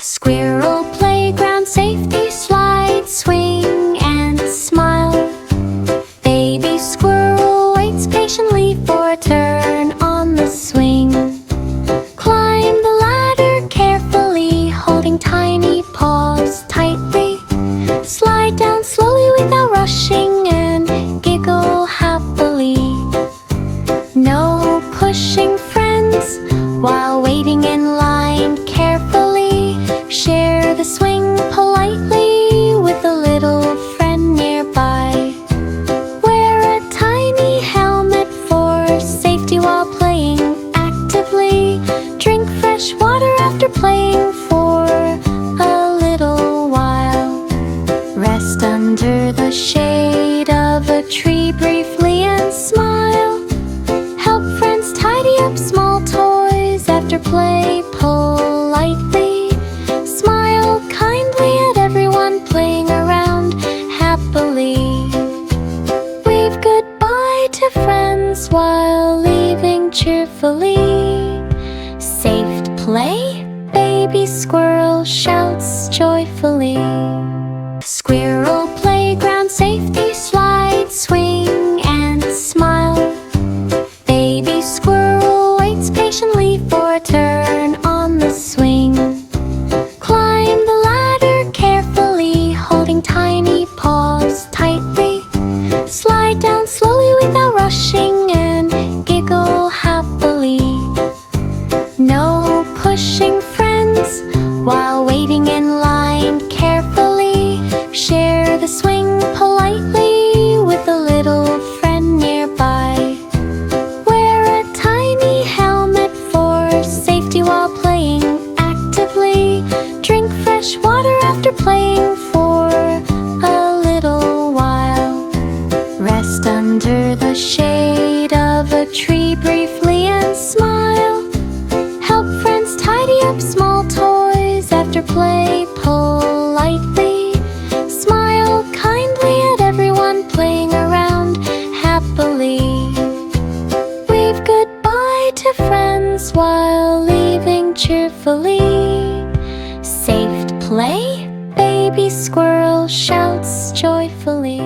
Squirrel Playground Safety, slide, swing, and smile. Baby squirrel waits patiently for a turn on the swing. Climb the ladder carefully, holding tiny paws tightly. Slide down slowly without rushing and giggle happily. No pushing friends while waiting in line carefully. Share the swing politely with a little friend nearby. Wear a tiny helmet for safety while playing actively. Drink fresh water after playing for a little while. Rest under the shade of a tree briefly and smile. Help friends tidy up small toys after play politely. Smile kindly at everyone playing around happily. Wave goodbye to friends while leaving cheerfully. Safe to play, baby squirrel shouts joyfully. Squirrel Playground Safety, slide, swing, and smile. Baby squirrel waits patiently for a turn on the swing. Climb the ladder carefully, holding tiny paws tightly. Slide down slowly without rushing and giggle happily. No pushing friends while waiting in line carefully. Share the swing politely with a little friend nearby. Wear a tiny helmet for safety while playing actively. Drink fresh water after playing for a little while. Rest under the shade of a tree briefly and smile. Help friends tidy up small toys after play politely. Smile kindly at everyone playing around happily. Wave goodbye to friends while leaving cheerfully. Safe to play, baby squirrel shouts joyfully.